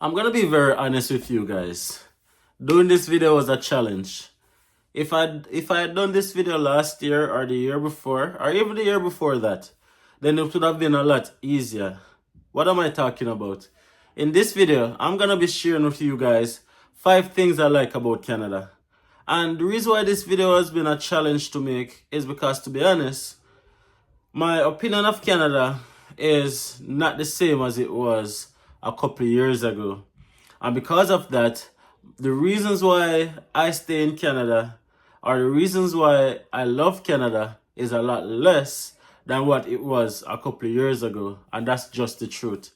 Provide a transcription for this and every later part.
I'm gonna be very honest with you guys. Doing this video was a challenge. If I had done this video last year or the year before, or even the year before that, then it would have been a lot easier. What am I talking about? In this video, I'm gonna be sharing with you guys 5 things I like about Canada. And the reason why this video has been a challenge to make is because, to be honest, my opinion of Canada is not the same as it was a couple of years ago. And because of that, the reasons why I stay in Canada, or the reasons why I love Canada, is a lot less than what it was a couple of years ago. And that's just the truth.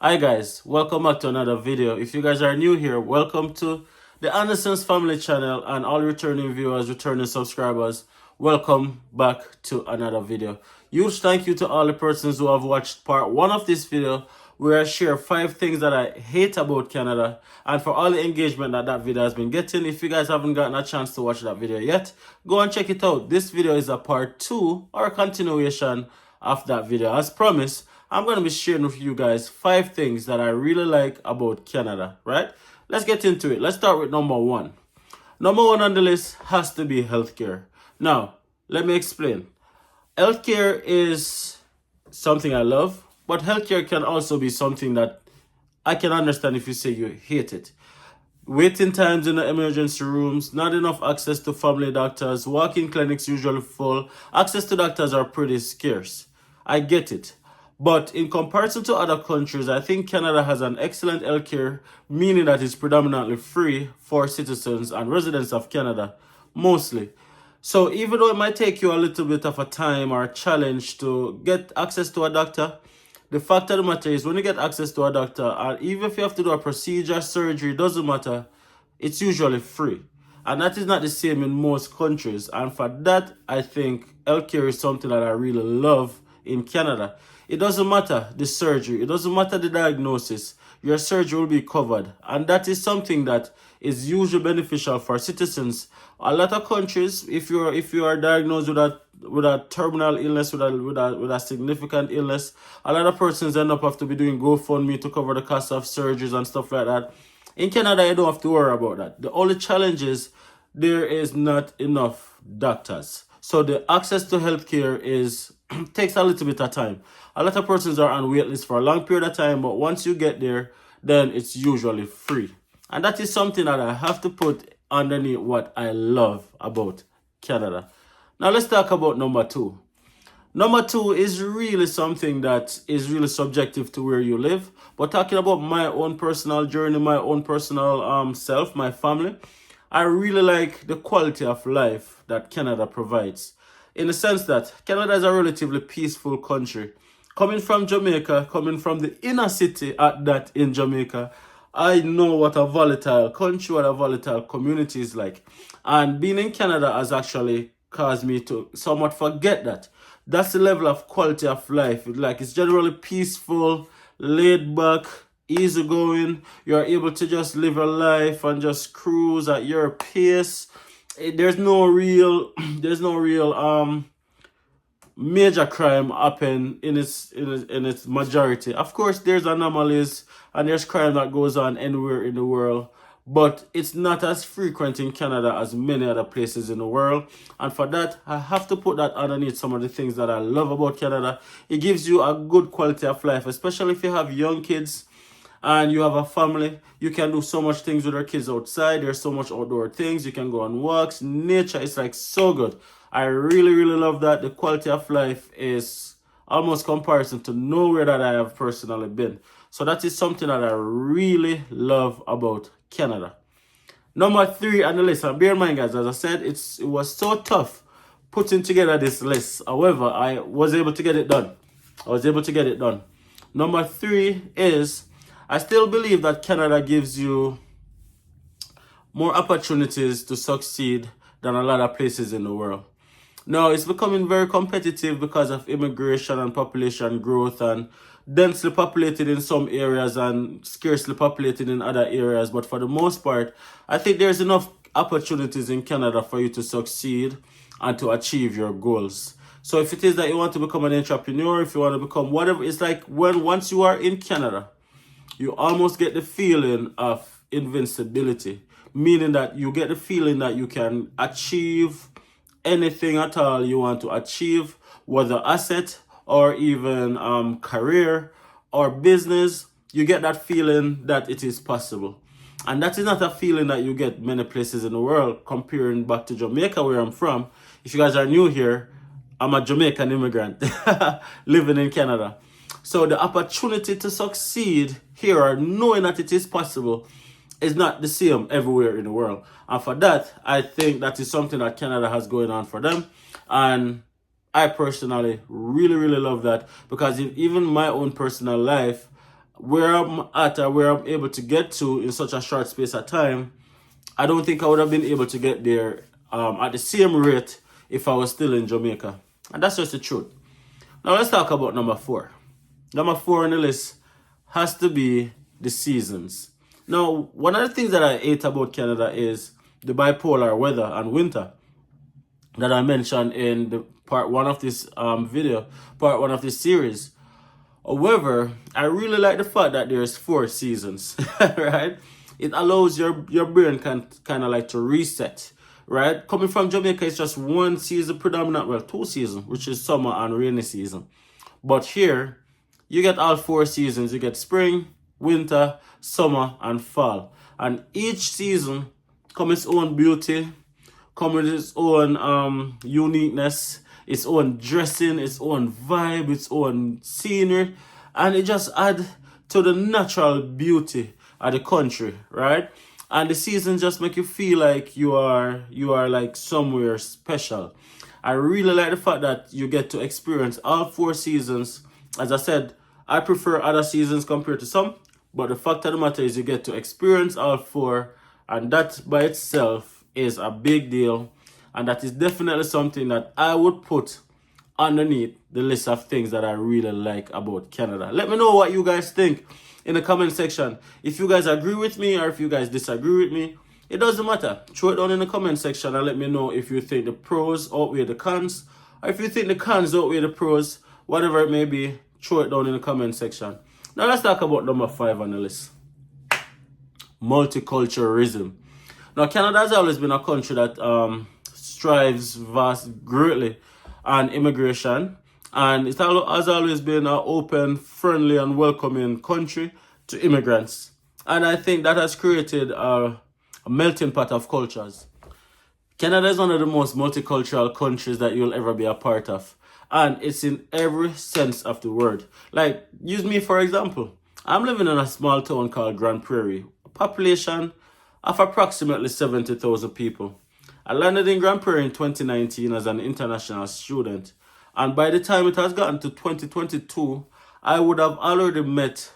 Hi guys, welcome back to another video. If you guys are new here, welcome to the Anderson's Family channel, and all returning viewers, returning subscribers, welcome back to another video. Huge thank you to all the persons who have watched part 1 of this video, where I share 5 things that I hate about Canada, and for all the engagement that video has been getting. If you guys haven't gotten a chance to watch that video yet, go and check it out. This video is a part 2 or a continuation of that video. As promised, I'm going to be sharing with you guys 5 things that I really like about Canada, right? Let's get into it. Let's start with number 1. Number 1 on the list has to be healthcare. Now, let me explain. Healthcare is something I love, but healthcare can also be something that I can understand if you say you hate it. Waiting times in the emergency rooms, not enough access to family doctors, walk-in clinics usually full, access to doctors are pretty scarce. I get it. But in comparison to other countries, I think Canada has an excellent healthcare, meaning that it's predominantly free for citizens and residents of Canada, mostly. So even though it might take you a little bit of a time or a challenge to get access to a doctor, the fact of the matter is when you get access to a doctor, and even if you have to do a procedure, surgery, doesn't matter, it's usually free. And that is not the same in most countries. And for that, I think healthcare is something that I really love in Canada. It doesn't matter the surgery, it doesn't matter the diagnosis, your surgery will be covered. And that is something that is usually beneficial for citizens. A lot of countries, if you are diagnosed with a terminal illness, with a significant illness, a lot of persons end up have to be doing GoFundMe to cover the cost of surgeries and stuff like that. In Canada, you don't have to worry about that. The only challenge is there is not enough doctors. So the access to healthcare takes a little bit of time. A lot of persons are on wait list for a long period of time, but once you get there, then it's usually free. And that is something that I have to put underneath what I love about Canada. Now let's talk about number 2. Number 2 is really something that is really subjective to where you live. But talking about my own personal journey, my own personal self, my family, I really like the quality of life that Canada provides. In the sense that Canada is a relatively peaceful country. Coming from Jamaica, coming from the inner city at that in Jamaica, I know what a volatile country, what a volatile community is like. And being in Canada has actually caused me to somewhat forget that. That's the level of quality of life. It's generally peaceful, laid back, easygoing. You're able to just live your life and just cruise at your pace. There's no real major crime happen in its majority. Of course, there's anomalies and there's crime that goes on anywhere in the world, but it's not as frequent in Canada as many other places in the world. And for that, I have to put that underneath some of the things that I love about Canada. It gives you a good quality of life, especially if you have young kids and you have a family. You can do so much things with your kids outside. There's so much outdoor things. You can go on walks. Nature is like so good. I really, really love that. The quality of life is almost comparison to nowhere that I have personally been. So that is something that I really love about Canada. Number 3 on the list, and bear in mind guys, as I said, it was so tough putting together this list. However, I was able to get it done. Number 3 is, I still believe that Canada gives you more opportunities to succeed than a lot of places in the world. Now, it's becoming very competitive because of immigration and population growth, and densely populated in some areas and scarcely populated in other areas. But for the most part, I think there's enough opportunities in Canada for you to succeed and to achieve your goals. So if it is that you want to become an entrepreneur, if you want to become whatever, it's like once you are in Canada, you almost get the feeling of invincibility, meaning that you get the feeling that you can achieve anything at all you want to achieve, whether asset or even career or business. You get that feeling that it is possible. And that is not a feeling that you get many places in the world. Comparing back to Jamaica, where I'm from, if you guys are new here, I'm a Jamaican immigrant living in Canada. So the opportunity to succeed here, or knowing that it is possible, is not the same everywhere in the world. And for that, I think that is something that Canada has going on for them. And I personally really, really love that, because even my own personal life, where I'm at or where I'm able to get to in such a short space of time, I don't think I would have been able to get there at the same rate if I was still in Jamaica. And that's just the truth. Now let's talk about number 4. Number 4 on the list has to be the seasons. Now, one of the things that I hate about Canada is the bipolar weather and winter that I mentioned in the part 1 of this part 1 of this series. However, I really like the fact that there's 4 seasons, right? It allows your brain kind of like to reset, right? Coming from Jamaica, it's just one season predominant, well, 2 seasons, which is summer and rainy season. But here, you get all 4 seasons. You get spring, winter, summer, and fall. And each season comes its own beauty, comes with its own uniqueness, its own dressing, its own vibe, its own scenery, and it just adds to the natural beauty of the country, right? And the seasons just make you feel like you are like somewhere special. I really like the fact that you get to experience all 4 seasons. As I said, I prefer other seasons compared to some, but the fact of the matter is you get to experience all 4, and that by itself is a big deal. And that is definitely something that I would put underneath the list of things that I really like about Canada. Let me know what you guys think in the comment section. If you guys agree with me or if you guys disagree with me, it doesn't matter. Throw it down in the comment section and let me know if you think the pros outweigh the cons, or if you think the cons outweigh the pros, whatever it may be, throw it down in the comment section. Now let's talk about number 5 on the list. Multiculturalism. Now, Canada has always been a country that strives greatly on immigration, and it has always been an open, friendly, and welcoming country to immigrants. And I think that has created a melting pot of cultures. Canada is one of the most multicultural countries that you'll ever be a part of, and it's in every sense of the word. Like, use me for example. I'm living in a small town called Grand Prairie, a population of approximately 70,000 people. I landed in Grand Prairie in 2019 as an international student, and by the time it has gotten to 2022, I would have already met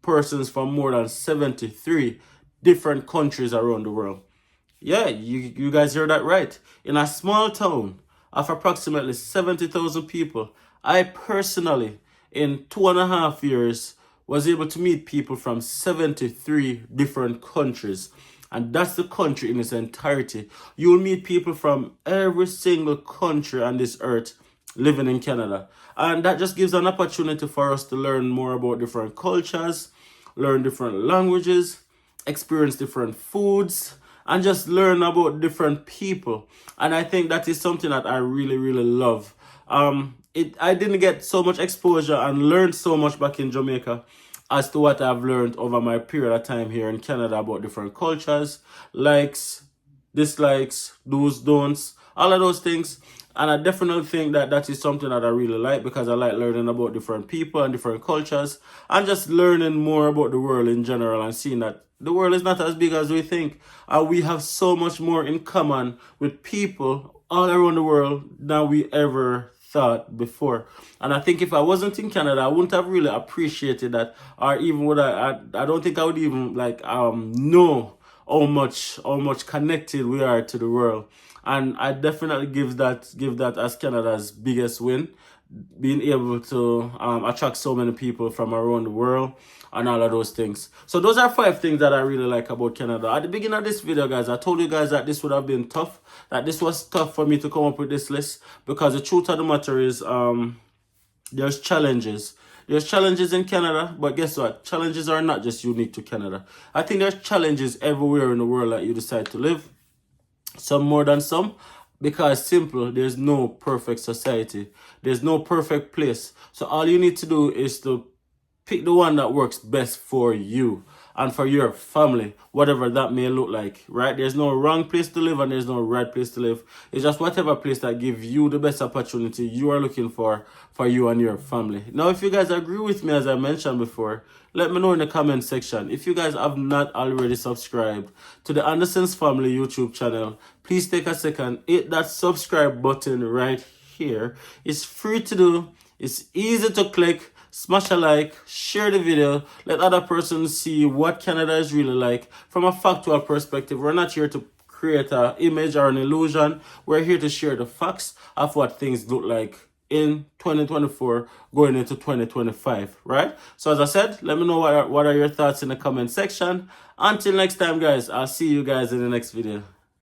persons from more than 73 different countries around the world. Yeah, you guys heard that right. In a small town of approximately 70,000 people, I personally, in 2.5 years, was able to meet people from 73 different countries. And that's the country in its entirety. You'll meet people from every single country on this earth living in Canada. And that just gives an opportunity for us to learn more about different cultures, learn different languages, experience different foods, and just learn about different people. And I think that is something that I really, really love. I didn't get so much exposure and learned so much back in Jamaica as to what I've learned over my period of time here in Canada about different cultures, likes, dislikes, do's, don'ts, all of those things. And I definitely think that that is something that I really like, because I like learning about different people and different cultures, and just learning more about the world in general, and seeing that the world is not as big as we think, and we have so much more in common with people all around the world than we ever thought before. And I think if I wasn't in Canada, I wouldn't have really appreciated that, or even would I don't think I would even like know how much connected we are to the world. And I definitely give that as Canada's biggest win, being able to attract so many people from around the world and all of those things. So those are 5 things that I really like about Canada. At the beginning of this video, guys, I told you guys that this would have been tough, that this was tough for me to come up with this list, because the truth of the matter is there's challenges. There's challenges in Canada, but guess what? Challenges are not just unique to Canada. I think there's challenges everywhere in the world that you decide to live. Some more than some, because simple, there's no perfect society. There's no perfect place. So all you need to do is to pick the one that works best for you and for your family, whatever that may look like, right? There's no wrong place to live and there's no right place to live. It's just whatever place that gives you the best opportunity you are looking for you and your family. Now, if you guys agree with me, as I mentioned before, let me know in the comment section. If you guys have not already subscribed to the Anderson's Family YouTube channel, please take a second, hit that subscribe button right here. It's free to do. It's easy to click. Smash a like, share the video, let other persons see what Canada is really like from a factual perspective. We're not here to create an image or an illusion. We're here to share the facts of what things look like in 2024 going into 2025, right? So as I said, let me know what are your thoughts in the comment section. Until next time, guys, I'll see you guys in the next video.